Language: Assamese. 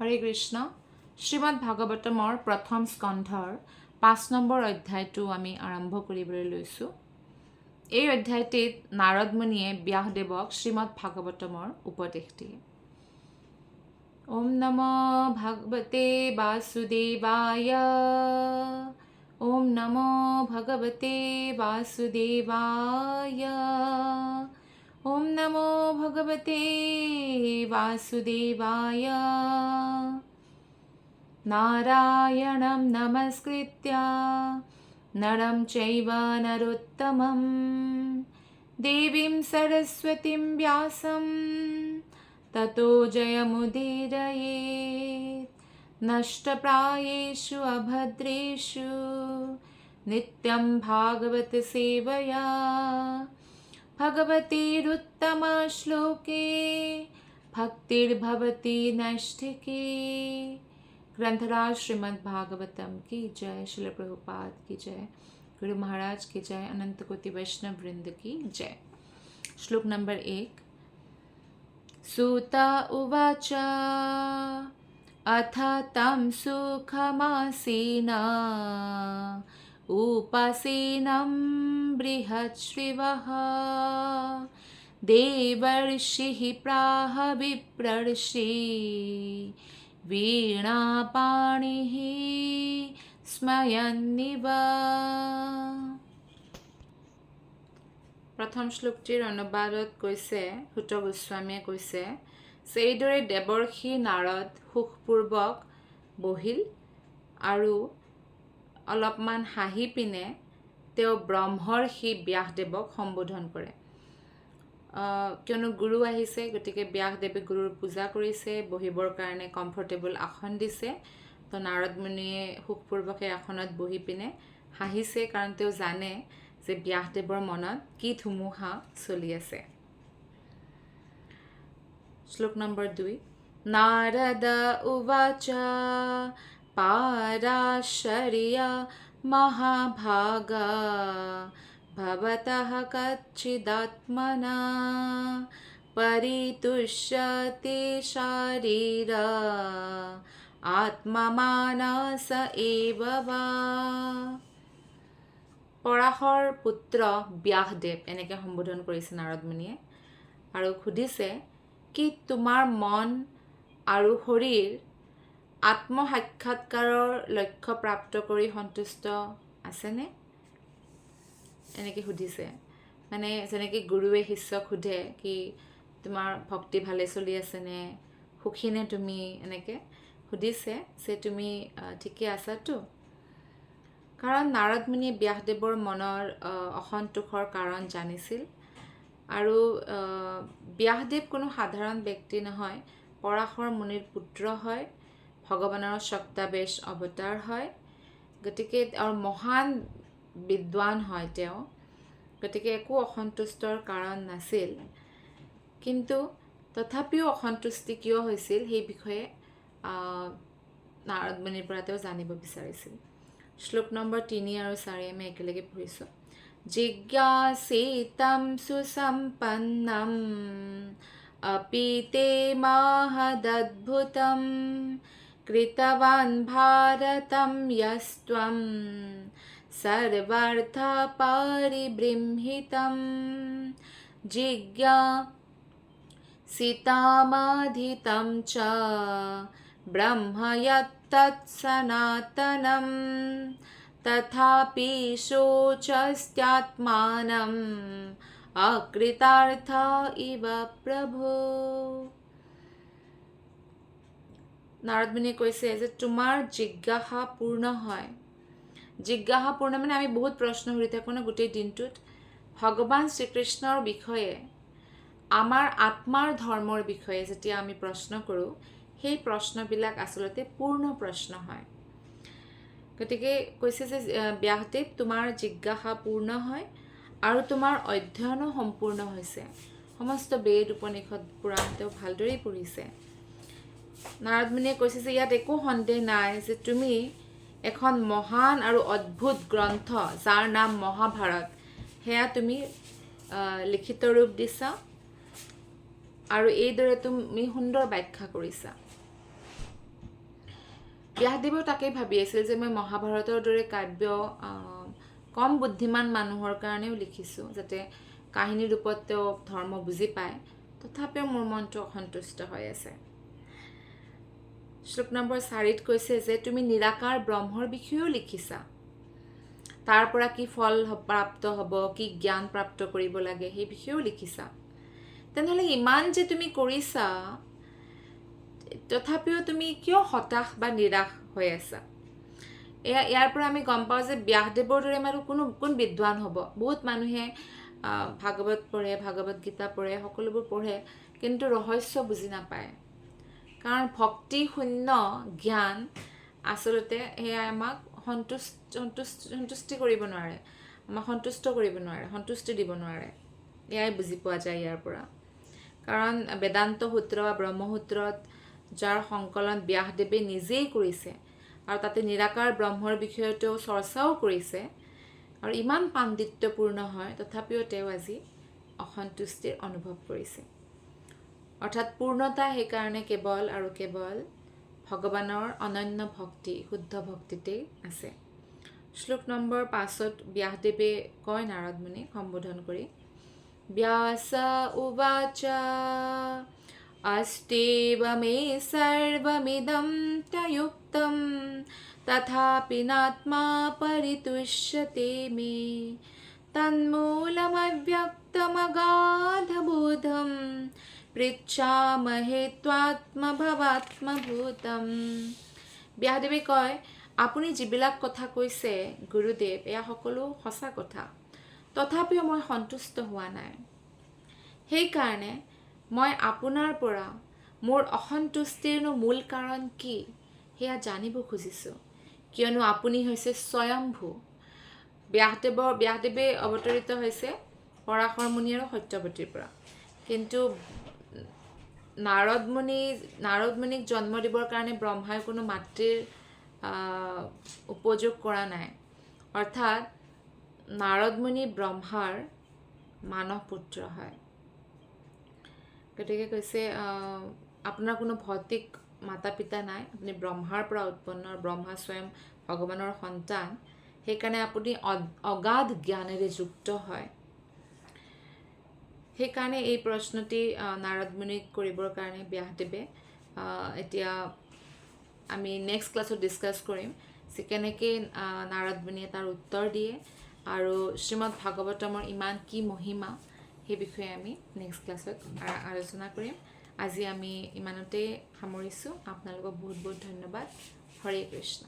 হৰে কৃষ্ণ শ্ৰীমদ ভাগৱতমৰ প্ৰথম স্কন্ধৰ ৫ নম্বৰ অধ্যায়টো আমি আৰম্ভ কৰিবলৈ লৈছোঁ। এই অধ্যায়টিত নাৰদ মুনিয়ে ব্যাসদেৱক শ্ৰীমদ ভাগৱতমৰ উপদেশ দিয়ে। ওম নমো ভগৱতে বাসুদেৱায়। ওম নমো ভগৱতে বাসুদেৱায়। ওম নমো ভগৱতে বাসুদেৱায়। নাৰায়ণং নমস্কৃত্য নৰং চৈব নৰোত্তমং দেৱীং সৰস্বতীং ব্যাসং ততো জয়মুদীরয়েৎ। নষ্টপ্রায়েষু অভদ্রেষু নিত্যং ভাগবত সেবয়া भगवतीरुत्तमश्लोके भक्तिर्भवति नैष्ठिके। ग्रंथराज श्रीमद् भागवतम की जय। श्रील प्रभुपाद की जय। गुरु महाराज की जय। अनंत कोटि वैष्णव वृंद की जय। श्लोक नंबर 1। सूत उवाच अथ तं सुखमासीना उपासीनं बृहच्छ्रिवः देवर्षिः प्राह विप्रर्षि वीणापाणिः स्मयन्निव। প্ৰথম শ্লোকটিৰ অনুবাদত কৈছে, সুত গোস্বামীয়ে কৈছে, সেইদৰে দেৱৰ্ষি নাৰদ সুখপূৰ্বক বহিল আৰু অলপমান হাঁহি পিনে তেওঁ ব্ৰহ্মৰ্ষি ব্যাসদেৱক সম্বোধন কৰে। কিয়নো গুৰু আহিছে, গতিকে ব্যাসদেৱে গুৰুৰ পূজা কৰিছে, বহিবৰ কাৰণে কমফৰ্টেবল আসন দিছে। তো নাৰদ মুনিয়ে সুখপূৰ্বক সেই আসনত বহি পিনে হাঁহিছে, কাৰণ তেওঁ জানে যে ব্যাসদেৱৰ মনত কি ধুমুহা চলি আছে। শ্লোক নম্বৰ 2। নাৰদ উবাচ পাৰাশৰ্য মহাভাগা ভৱতঃ কচ্চিদাত্মনা পৰিতুষ্যতে শাৰীৰ আত্মমানস এব वा। পৰাশৰ পুত্ৰ ব্যাসদেৱ এনেকৈ সম্বোধন কৰিছে নাৰদ মুনিয়ে আৰু সুধিছে কি তোমাৰ মন আৰু শৰীৰ আত্মসাক্ষাৎকাৰৰ লক্ষ্য প্ৰাপ্ত কৰি সন্তুষ্ট আছেনে? এনেকৈ সুধিছে। মানে যেনেকৈ গুৰুৱে শিষ্যক সোধে কি তোমাৰ ভক্তি ভালে চলি আছেনে, সুখীনে তুমি, এনেকৈ সুধিছে যে তুমি ঠিকে আছাতো। কাৰণ নাৰদ মুনিয়ে ব্যাসদেৱৰ মনৰ অসন্তোষৰ কাৰণ জানিছিল। আৰু ব্যাসদেৱ কোনো সাধাৰণ ব্যক্তি নহয়, পৰাশৰ মুনিৰ পুত্ৰ হয়, ভগৱানৰ সপ্তাবেশ অৱতাৰ হয়। গতিকে আৰু মহান বিদ্বান হয় তেওঁ, গতিকে একো অসন্তুষ্টৰ কাৰণ নাছিল। কিন্তু তথাপিও অসন্তুষ্টি কিয় হৈছিল সেই বিষয়ে নাৰদ মুনিৰ পৰা তেওঁ জানিব বিচাৰিছিল। শ্লোক নম্বৰ 3 আৰু 4 আমি একেলগে পঢ়িছোঁ। জিজ্ঞাসিতম সুসম্পন্নম अपि ते महदद्भुतं कृतवान् भारतं यस्त्वं सर्वार्थपरिबृंहितं जिज्ञासितमधितं च ब्रह्म यत्तत्सनातनं तथापि शोचस्त्यात्मानं অকৃতাৰ্থ ইব প্ৰভু। নাৰদ মুনিয়ে কৈছে যে তোমাৰ জিজ্ঞাসা পূৰ্ণ হয়। জিজ্ঞাসা পূৰ্ণ মানে আমি বহুত প্ৰশ্ন সুধি থাকোঁ ন গোটেই দিনটোত ভগৱান শ্ৰীকৃষ্ণৰ বিষয়ে, আমাৰ আত্মাৰ ধৰ্মৰ বিষয়ে যেতিয়া আমি প্ৰশ্ন কৰোঁ, সেই প্ৰশ্নবিলাক আচলতে পূৰ্ণ প্ৰশ্ন হয়। গতিকে কৈছে যে ব্যাসদেৱ তোমাৰ জিজ্ঞাসা পূৰ্ণ হয় আৰু তোমাৰ অধ্যয়নো সম্পূৰ্ণ হৈছে। সমস্ত বেদ উপনিষদ পুৰাণ তেওঁ ভালদৰেই পঢ়িছে। নাৰদ মুনিয়ে কৈছে যে ইয়াত একো সন্দেহ নাই যে তুমি এখন মহান আৰু অদ্ভুত গ্ৰন্থ যাৰ নাম মহাভাৰত, সেয়া তুমি লিখিত ৰূপ দিছা আৰু এইদৰে তুমি সুন্দৰ ব্যাখ্যা কৰিছা। ব্যাসদেৱেও তাকেই ভাবি আছিল যে মই মহাভাৰতৰ দৰে কাব্য কম বুদ্ধিমান মানুহৰ কাৰণেও লিখিছোঁ, যাতে কাহিনী ৰূপত তেওঁ ধৰ্ম বুজি পায়। তথাপিও মোৰ মনটো অসন্তুষ্ট হৈ আছে। শ্লোক নম্বৰ 4 কৈছে যে তুমি নিৰাকাৰ ব্ৰহ্মৰ বিষয়েও লিখিছা, তাৰ পৰা কি ফল প্ৰাপ্ত হ'ব, কি জ্ঞান প্ৰাপ্ত কৰিব লাগে সেই বিষয়েও লিখিছা। তেনেহ'লে ইমান যে তুমি কৰিছা, তথাপিও তুমি কিয় হতাশ বা নিৰাশ হৈ আছা? ইয়াৰ পৰা আমি গম পাওঁ যে ব্যাসদেৱৰ দৰে কোন বিদ্বান হ'ব? বহুত মানুহে ভাগৱত পঢ়ে, ভাগৱত গীতা পঢ়ে, সকলোবোৰ পঢ়ে, কিন্তু ৰহস্য বুজি নাপায়। কাৰণ ভক্তি শূন্য জ্ঞান আচলতে সেয়া আমাক সন্তুষ্টি কৰিব নোৱাৰে, আমাক সন্তুষ্ট কৰিব নোৱাৰে, সন্তুষ্টি দিব নোৱাৰে। এয়াই বুজি পোৱা যায় ইয়াৰ পৰা। কাৰণ বেদান্ত সূত্ৰ বা ব্ৰহ্মসূত্ৰত যাৰ সংকলন ব্যাসদেৱে নিজেই কৰিছে, আৰু তাতে নিৰাকাৰ ব্ৰহ্মৰ বিষয়ে তেওঁ চৰ্চাও কৰিছে, আৰু ইমান পাণ্ডিত্যপূৰ্ণ হয়, তথাপিও তেওঁ আজি অসন্তুষ্টিৰ অনুভৱ কৰিছে। অৰ্থাৎ পূৰ্ণতা সেইকাৰণে কেৱল আৰু কেৱল ভগৱানৰ অনন্য ভক্তি, শুদ্ধ ভক্তিতেই আছে। শ্লোক নম্বৰ 5 ব্যাসদেৱে কয় নাৰদ মুনিক সম্বোধন কৰি, ব্যাস উবাচ अस्तेव मे सर्वमिदं तयुक्तं तथापि नात्मा परितुष्यते मे तन्मूलमव्यक्तमगाधबोधं पृच्छामहे त्वात्मभवात्मभूतं। ব্যাসদেৱে কয়, আপুনি যিবিলাক কথা কৈছে গুৰুদেৱ, এয়া সকলো সঁচা কথা, তথাপিও মই সন্তুষ্ট হোৱা নাই। সেইকাৰণে মই আপোনাৰ পৰা মোৰ অসন্তুষ্টিৰনো মূল কাৰণ কি সেয়া জানিব খুজিছোঁ, কিয়নো আপুনি হৈছে স্বয়ম্ভু। ব্যাসদেৱে অৱতৰিত হৈছে পৰাশৰ মুনি আৰু সত্যৱতীৰ পৰা, কিন্তু নাৰদ মুনিক জন্ম দিবৰ কাৰণে ব্ৰহ্মাই কোনো মাতৃৰ উপযোগ কৰা নাই। অৰ্থাৎ নাৰদ মুনি ব্ৰহ্মাৰ মানস পুত্ৰ হয়। গতিকে কৈছে আপোনাৰ কোনো ভৌতিক মাতা পিতা নাই, আপুনি ব্ৰহ্মাৰ পৰা উৎপন্ন, ব্ৰহ্মা স্বয়ং ভগৱানৰ সন্তান, সেইকাৰণে আপুনি অগাধ জ্ঞানেৰে যুক্ত হয়। সেইকাৰণে এই প্ৰশ্নটি নাৰদ মুনিক কৰিবৰ কাৰণে ব্যাসদেৱে এতিয়া আমি নেক্সট ক্লাছত ডিছকাছ কৰিম যে কেনেকৈ নাৰদ মুনিয়ে তাৰ উত্তৰ দিয়ে, আৰু শ্ৰীমদ ভাগৱতমৰ ইমান কি মহিমা সেই বিষয়ে আমি নেক্সট ক্লাছত আলোচনা কৰিম। আজি আমি ইমানতে সামৰিছোঁ। আপোনালোকক বহুত বহুত ধন্যবাদ। হৰে কৃষ্ণ।